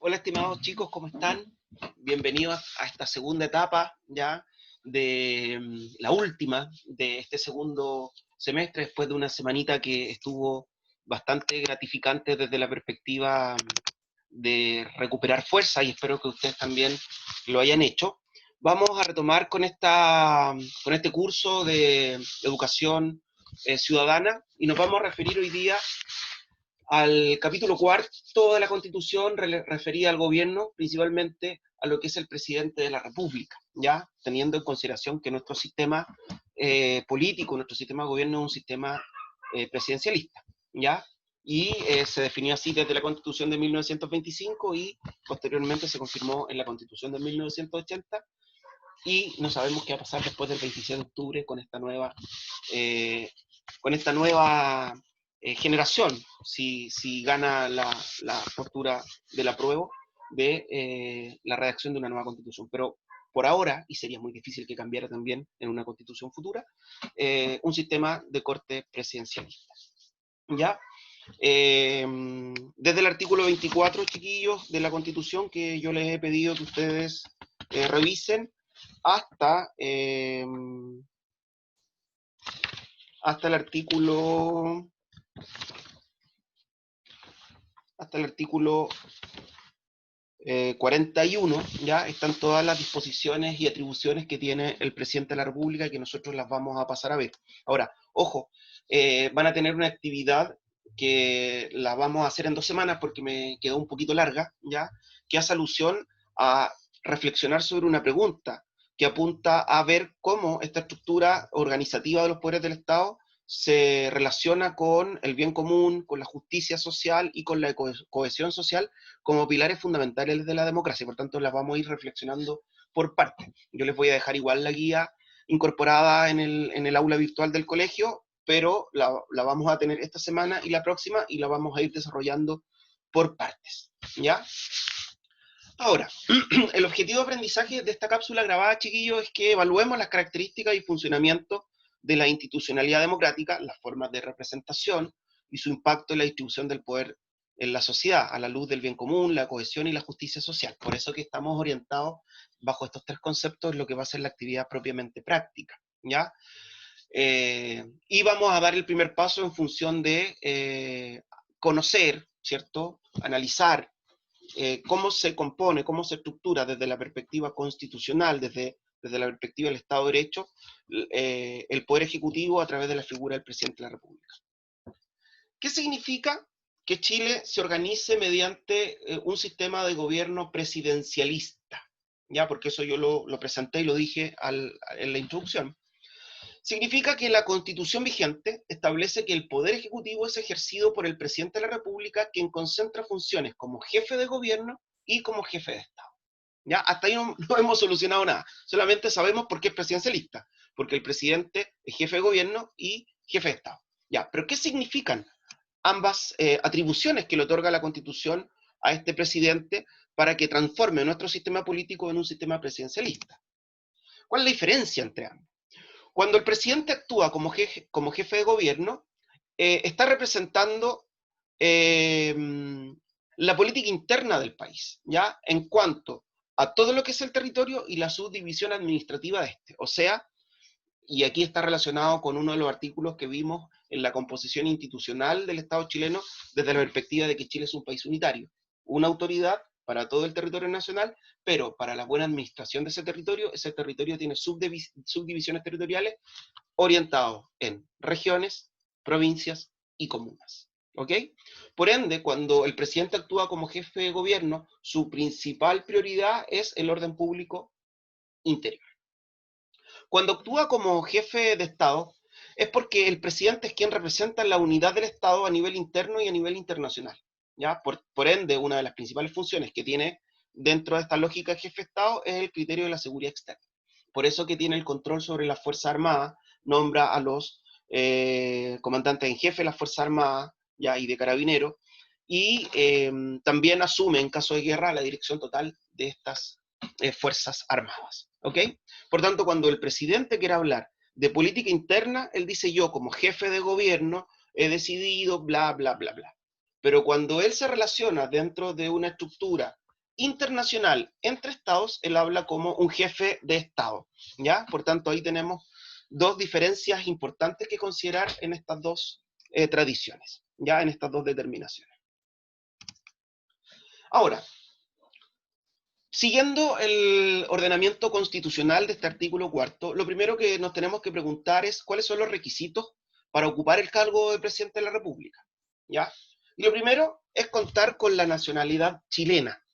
Hola estimados chicos, ¿cómo están? Bienvenidos a esta segunda etapa ya de la última de este segundo semestre, después de una semanita que estuvo bastante gratificante desde la perspectiva de recuperar fuerza y espero que ustedes también lo hayan hecho. Vamos a retomar con este curso de educación ciudadana y nos vamos a referir hoy día al capítulo cuarto de la Constitución referida al gobierno, principalmente a lo que es el presidente de la República, ya teniendo en consideración que nuestro sistema político, nuestro sistema de gobierno es un sistema presidencialista, ya, y se definió así desde la Constitución de 1925 y posteriormente se confirmó en la Constitución de 1980 y no sabemos qué va a pasar después del 26 de octubre eh, con esta nueva generación, si gana la postura del apruebo de la redacción de una nueva constitución. Pero por ahora, y sería muy difícil que cambiara también en una constitución futura, un sistema de corte presidencialista. ¿Ya? Desde el artículo 24, chiquillos, de la Constitución, que yo les he pedido que ustedes revisen, hasta, hasta el artículo hasta el artículo 41, ya están todas las disposiciones y atribuciones que tiene el presidente de la República, que nosotros las vamos a pasar a ver. Ahora, ojo, van a tener una actividad que la vamos a hacer en 2 semanas porque me quedó un poquito larga, ya, que hace alusión a reflexionar sobre una pregunta que apunta a ver cómo esta estructura organizativa de los poderes del Estado se relaciona con el bien común, con la justicia social y con la cohesión social como pilares fundamentales de la democracia. Por tanto, las vamos a ir reflexionando por partes. Yo les voy a dejar igual la guía incorporada en el aula virtual del colegio, pero la vamos a tener esta semana y la próxima y la vamos a ir desarrollando por partes, ¿ya? Ahora, el objetivo de aprendizaje de esta cápsula grabada, chiquillos, es que evaluemos las características y funcionamiento de la institucionalidad democrática, las formas de representación y su impacto en la distribución del poder en la sociedad, a la luz del bien común, la cohesión y la justicia social. Por eso que estamos orientados bajo estos 3 conceptos en lo que va a ser la actividad propiamente práctica, ¿ya? Y vamos a dar el primer paso en función de conocer, ¿cierto? Analizar cómo se compone, cómo se estructura desde la perspectiva constitucional, desde la perspectiva del Estado de Derecho, el Poder Ejecutivo a través de la figura del Presidente de la República. ¿Qué significa que Chile se organice mediante un sistema de gobierno presidencialista? ¿Ya? Porque eso yo lo presenté y lo dije en la introducción. Significa que la Constitución vigente establece que el Poder Ejecutivo es ejercido por el Presidente de la República, quien concentra funciones como jefe de gobierno y como jefe de Estado. ¿Ya? Hasta ahí no hemos solucionado nada. Solamente sabemos por qué es presidencialista. Porque el presidente es jefe de gobierno y jefe de Estado. ¿Ya? Pero ¿qué significan ambas atribuciones que le otorga la Constitución a este presidente para que transforme nuestro sistema político en un sistema presidencialista? ¿Cuál es la diferencia entre ambos? Cuando el presidente actúa como jefe de gobierno, está representando eh, la política interna del país, ¿ya? En cuanto a todo lo que es el territorio y la subdivisión administrativa de este. O sea, y aquí está relacionado con uno de los artículos que vimos en la composición institucional del Estado chileno desde la perspectiva de que Chile es un país unitario. Una autoridad para todo el territorio nacional, pero para la buena administración de ese territorio tiene subdivisiones territoriales orientados en regiones, provincias y comunas. ¿Ok? Por ende, cuando el presidente actúa como jefe de gobierno, su principal prioridad es el orden público interior. Cuando actúa como jefe de Estado, es porque el presidente es quien representa la unidad del Estado a nivel interno y a nivel internacional. ¿Ya? Por ende, una de las principales funciones que tiene dentro de esta lógica de jefe de Estado es el criterio de la seguridad externa. Por eso que tiene el control sobre las Fuerzas Armadas, nombra a los comandantes en jefe de las Fuerzas Armadas, ya, y de Carabineros, y también asume en caso de guerra la dirección total de estas Fuerzas Armadas. ¿Ok? Por tanto, cuando el presidente quiere hablar de política interna, él dice: yo como jefe de gobierno he decidido bla, bla, bla, bla. Pero cuando él se relaciona dentro de una estructura internacional entre estados, él habla como un jefe de estado, ¿ya? Por tanto, ahí tenemos dos diferencias importantes que considerar en estas dos tradiciones, ya en estas dos determinaciones. Ahora, siguiendo el ordenamiento constitucional de este artículo cuarto, lo primero que nos tenemos que preguntar es cuáles son los requisitos para ocupar el cargo de presidente de la República, ¿ya? Y lo primero es contar con la nacionalidad chilena,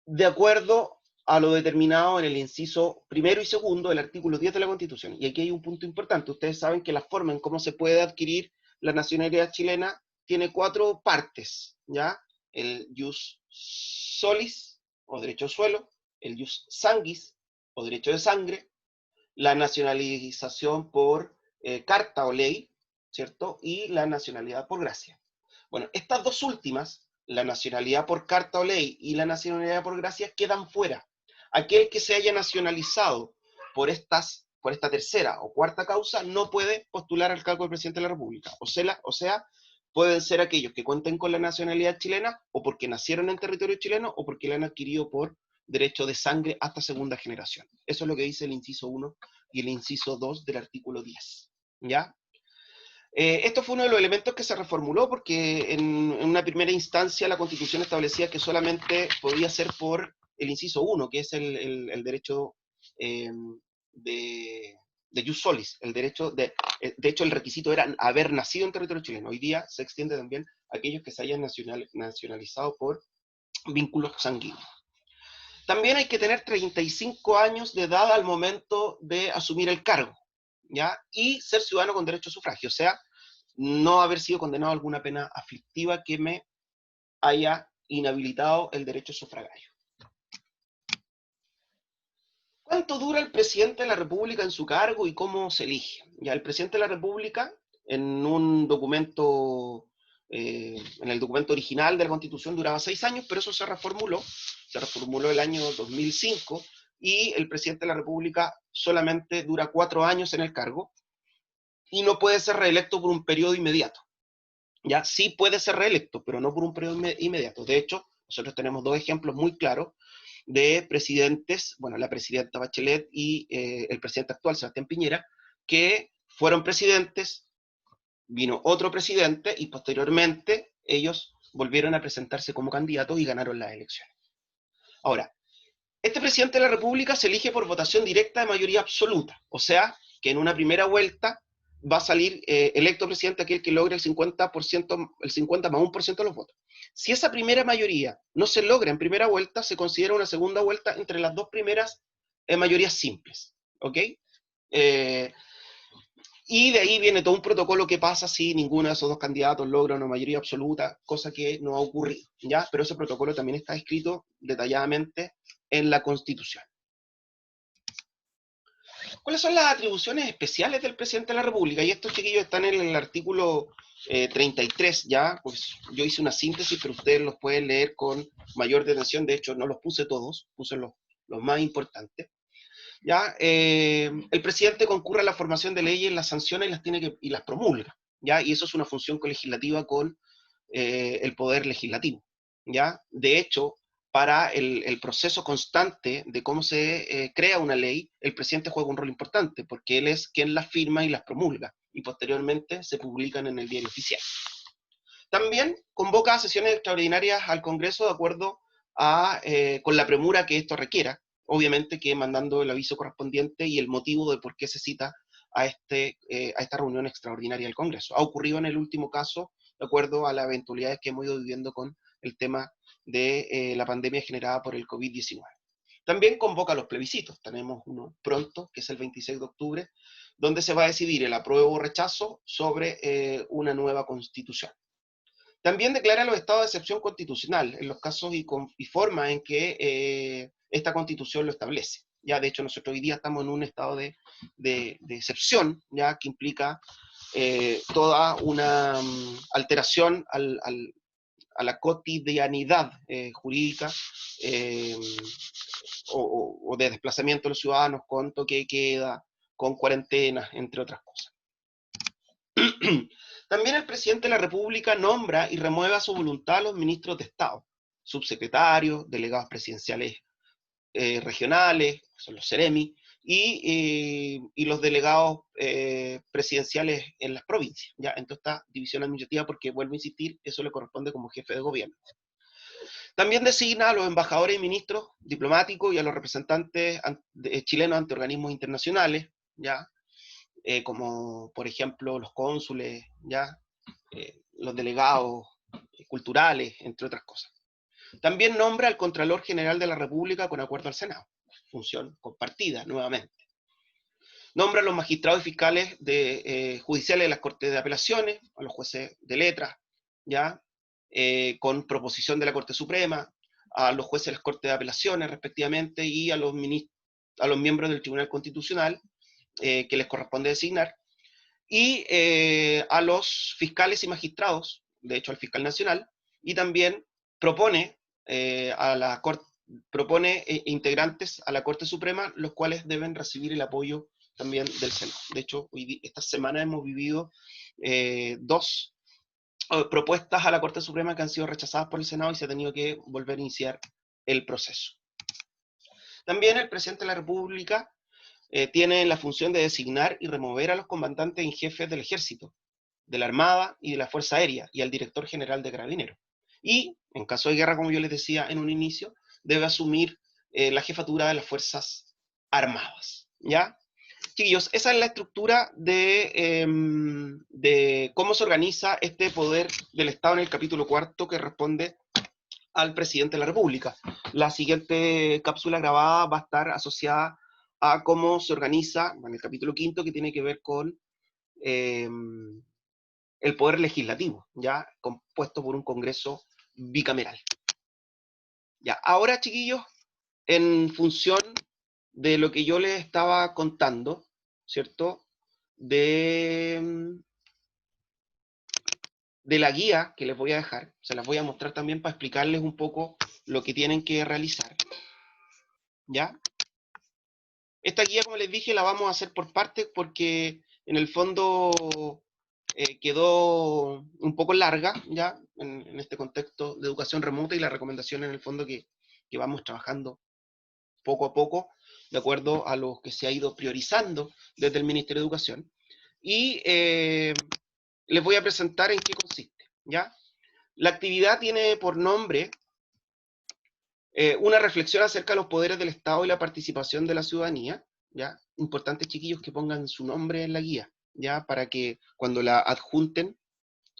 de acuerdo a lo determinado en el inciso primero y segundo del artículo 10 de la Constitución. Y aquí hay un punto importante. Ustedes saben que la forma en cómo se puede adquirir la nacionalidad chilena tiene 4 partes, ¿ya? El jus solis, o derecho al suelo, el jus sanguis, o derecho de sangre, la nacionalización por carta o ley, ¿cierto? Y la nacionalidad por gracia. Bueno, estas dos últimas, la nacionalidad por carta o ley y la nacionalidad por gracia, quedan fuera. Aquel que se haya nacionalizado por esta tercera o cuarta causa no puede postular al cargo de presidente de la República. O sea, pueden ser aquellos que cuenten con la nacionalidad chilena o porque nacieron en territorio chileno o porque la han adquirido por derecho de sangre hasta segunda generación. Eso es lo que dice el inciso 1 y el inciso 2 del artículo 10. ¿Ya? Esto fue uno de los elementos que se reformuló porque en una primera instancia la Constitución establecía que solamente podía ser por el inciso 1, que es el derecho de jus solis, el derecho de hecho el requisito era haber nacido en territorio chileno. Hoy día se extiende también a aquellos que se hayan nacionalizado por vínculos sanguíneos. También hay que tener 35 años de edad al momento de asumir el cargo, ¿ya? Y ser ciudadano con derecho a sufragio, o sea, no haber sido condenado a alguna pena aflictiva que me haya inhabilitado el derecho sufragio. ¿Cuánto dura el presidente de la República en su cargo y cómo se elige? Ya, el presidente de la República, en un documento, en el documento original de la Constitución duraba 6 años, pero eso se reformuló el año 2005, y el presidente de la República solamente dura 4 años en el cargo, y no puede ser reelecto por un periodo inmediato. Ya sí puede ser reelecto, pero no por un periodo inmediato. De hecho, nosotros tenemos 2 ejemplos muy claros de presidentes, bueno, la presidenta Bachelet y el presidente actual, Sebastián Piñera, que fueron presidentes, vino otro presidente y posteriormente ellos volvieron a presentarse como candidatos y ganaron las elecciones. Ahora, este presidente de la República se elige por votación directa de mayoría absoluta, o sea, que en una primera vuelta va a salir electo presidente aquel que logre el 50%, el 50 más 1% de los votos. Si esa primera mayoría no se logra en primera vuelta, se considera una segunda vuelta entre las 2 primeras mayorías simples, ¿ok? Y de ahí viene todo un protocolo que pasa si ninguno de esos 2 candidatos logra una mayoría absoluta, cosa que no ha ocurrido, ¿ya? Pero ese protocolo también está escrito detalladamente en la Constitución. ¿Cuáles son las atribuciones especiales del presidente de la República? Y estos chiquillos están en el artículo 33, ¿ya? Pues yo hice una síntesis, pero ustedes los pueden leer con mayor detención. De hecho, no los puse todos, puse los más importantes. ¿Ya? El presidente concurre a la formación de leyes, las sanciona y las promulga, ¿ya? Y eso es una función colegislativa con el poder legislativo, ¿ya? De hecho, para el proceso constante de cómo se crea una ley, el presidente juega un rol importante, porque él es quien las firma y las promulga, y posteriormente se publican en el diario oficial. También convoca a sesiones extraordinarias al Congreso de acuerdo con la premura que esto requiera, obviamente que mandando el aviso correspondiente y el motivo de por qué se cita a esta reunión extraordinaria del Congreso. Ha ocurrido en el último caso, de acuerdo a las eventualidades que hemos ido viviendo con el tema de la pandemia generada por el COVID-19. También convoca los plebiscitos. Tenemos uno pronto, que es el 26 de octubre, donde se va a decidir el apruebo o rechazo sobre una nueva constitución. También declara los estados de excepción constitucional en los casos y forma en que esta constitución lo establece. Ya, de hecho, nosotros hoy día estamos en un estado de excepción, ya que implica toda una alteración a la cotidianidad jurídica o de desplazamiento de los ciudadanos con toque de queda, con cuarentenas, entre otras cosas. También el presidente de la República nombra y remueve a su voluntad a los ministros de Estado, subsecretarios, delegados presidenciales regionales, son los CEREMI, y los delegados presidenciales en las provincias, ¿ya? En toda esta división administrativa, porque vuelvo a insistir, eso le corresponde como jefe de gobierno. También designa a los embajadores y ministros diplomáticos y a los representantes chilenos ante organismos internacionales, ¿ya? Como por ejemplo los cónsules, ¿ya? Los delegados culturales, entre otras cosas. También nombra al Contralor General de la República con acuerdo al Senado, función compartida nuevamente. Nombra a los magistrados y fiscales judiciales de las Cortes de Apelaciones, a los jueces de letras, ¿ya? Con proposición de la Corte Suprema, a los jueces de las Cortes de Apelaciones, respectivamente, y a los miembros del Tribunal Constitucional, que les corresponde designar, y a los fiscales y magistrados, de hecho al fiscal nacional, y también propone integrantes a la Corte Suprema, los cuales deben recibir el apoyo también del Senado. De hecho, esta semana hemos vivido dos propuestas a la Corte Suprema que han sido rechazadas por el Senado y se ha tenido que volver a iniciar el proceso. También el presidente de la República tiene la función de designar y remover a los comandantes en jefes del Ejército, de la Armada y de la Fuerza Aérea, y al director general de Carabineros. Y, en caso de guerra, como yo les decía en un inicio, debe asumir la jefatura de las Fuerzas Armadas, ¿ya? Chiquillos, esa es la estructura de cómo se organiza este poder del Estado en el capítulo 4 que responde al presidente de la República. La siguiente cápsula grabada va a estar asociada a cómo se organiza, en el capítulo 5, que tiene que ver con el poder legislativo, ya compuesto por un Congreso bicameral. Ya, ahora, chiquillos, en función de lo que yo les estaba contando, ¿cierto? De la guía que les voy a dejar, se las voy a mostrar también para explicarles un poco lo que tienen que realizar, ¿ya? Esta guía, como les dije, la vamos a hacer por partes porque en el fondo quedó un poco larga, ¿ya? En este contexto de educación remota y la recomendación en el fondo que vamos trabajando poco a poco, de acuerdo a lo que se ha ido priorizando desde el Ministerio de Educación. Y les voy a presentar en qué consiste, ¿ya? La actividad tiene por nombre una reflexión acerca de los poderes del Estado y la participación de la ciudadanía, ¿ya? Importante, chiquillos, que pongan su nombre en la guía, ¿ya? Para que cuando la adjunten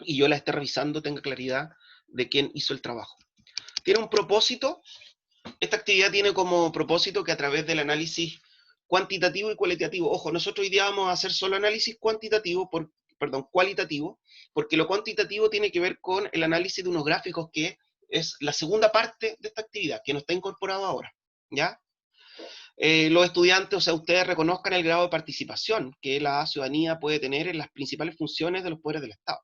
y yo la esté revisando tenga claridad de quién hizo el trabajo. Tiene un propósito. Esta actividad tiene como propósito que a través del análisis cuantitativo y cualitativo, ojo, nosotros hoy día vamos a hacer solo análisis cualitativo, porque lo cuantitativo tiene que ver con el análisis de unos gráficos que es la segunda parte de esta actividad, que no está incorporado ahora, ¿ya? Los estudiantes, o sea, ustedes reconozcan el grado de participación que la ciudadanía puede tener en las principales funciones de los poderes del Estado.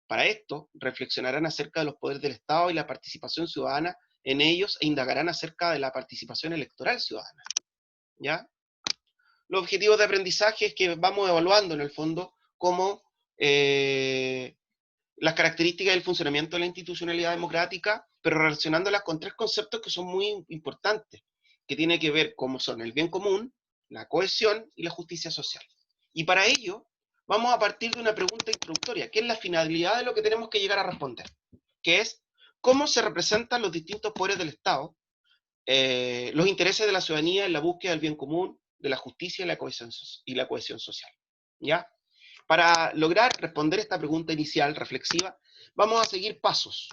Para esto, reflexionarán acerca de los poderes del Estado y la participación ciudadana en ellos e indagarán acerca de la participación electoral ciudadana, ¿ya? Los objetivos de aprendizaje es que vamos evaluando en el fondo cómo las características del funcionamiento de la institucionalidad democrática, pero relacionándolas con tres conceptos que son muy importantes, que tiene que ver cómo son el bien común, la cohesión y la justicia social. Y para ello, vamos a partir de una pregunta introductoria, que es la finalidad de lo que tenemos que llegar a responder, que es cómo se representan los distintos poderes del Estado, los intereses de la ciudadanía en la búsqueda del bien común, de la justicia y la cohesión social, ¿ya? Para lograr responder esta pregunta inicial, reflexiva, vamos a seguir pasos.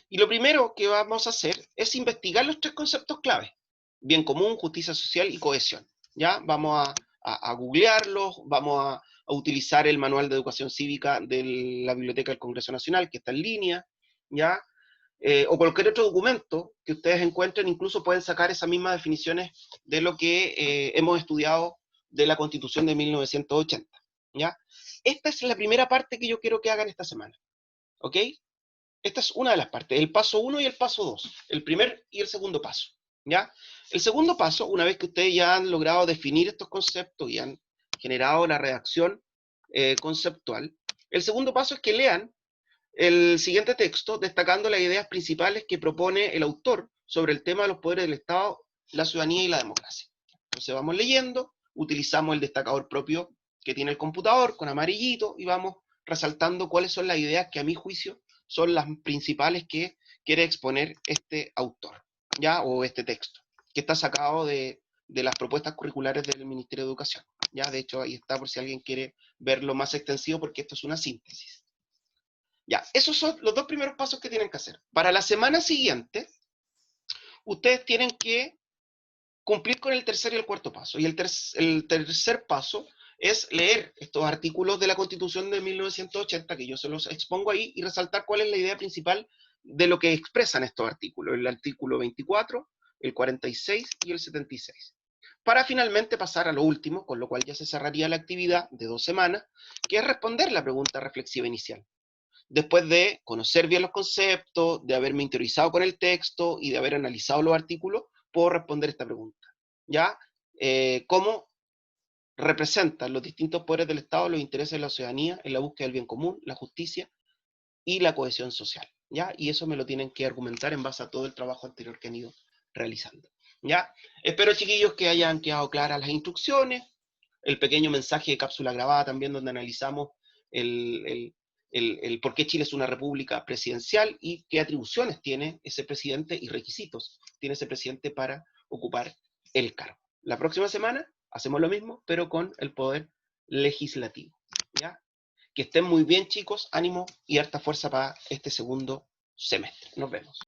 Y lo primero que vamos a hacer es investigar los tres conceptos clave: bien común, justicia social y cohesión, ¿ya? Vamos a googlearlos, vamos a utilizar el manual de educación cívica de la Biblioteca del Congreso Nacional, que está en línea, ¿ya? O cualquier otro documento que ustedes encuentren, incluso pueden sacar esas mismas definiciones de lo que hemos estudiado de la Constitución de 1980, ¿ya? Esta es la primera parte que yo quiero que hagan esta semana, ¿ok? Esta es una de las partes, el paso 1 y el paso 2, el primer y el segundo paso, ¿ya? El segundo paso, una vez que ustedes ya han logrado definir estos conceptos y han generado la redacción conceptual, el segundo paso es que lean el siguiente texto destacando las ideas principales que propone el autor sobre el tema de los poderes del Estado, la ciudadanía y la democracia. Entonces vamos leyendo, utilizamos el destacador propio que tiene el computador con amarillito y vamos resaltando cuáles son las ideas que a mi juicio son las principales que quiere exponer este autor, ¿ya? O este texto, que está sacado de las propuestas curriculares del Ministerio de Educación. ¿Ya? De hecho, ahí está por si alguien quiere verlo más extensivo, porque esto es una síntesis. Ya, esos son los dos primeros pasos que tienen que hacer. Para la semana siguiente, ustedes tienen que cumplir con el tercer y el cuarto paso. Y el tercer paso es leer estos artículos de la Constitución de 1980, que yo se los expongo ahí, y resaltar cuál es la idea principal de lo que expresan estos artículos. El artículo 24, el 46 y el 76. Para finalmente pasar a lo último, con lo cual ya se cerraría la actividad de 2 semanas, que es responder la pregunta reflexiva inicial. Después de conocer bien los conceptos, de haberme interiorizado con el texto y de haber analizado los artículos, puedo responder esta pregunta. ¿Ya? ¿Cómo representan los distintos poderes del Estado los intereses de la ciudadanía en la búsqueda del bien común, la justicia y la cohesión social? ¿Ya? Y eso me lo tienen que argumentar en base a todo el trabajo anterior que han ido realizando. ¿Ya? Espero, chiquillos, que hayan quedado claras las instrucciones, el pequeño mensaje de cápsula grabada también donde analizamos el por qué Chile es una república presidencial y qué atribuciones tiene ese presidente y requisitos tiene ese presidente para ocupar el cargo. La próxima semana hacemos lo mismo, pero con el poder legislativo. ¿Ya? Que estén muy bien, chicos, ánimo y harta fuerza para este segundo semestre. Nos vemos.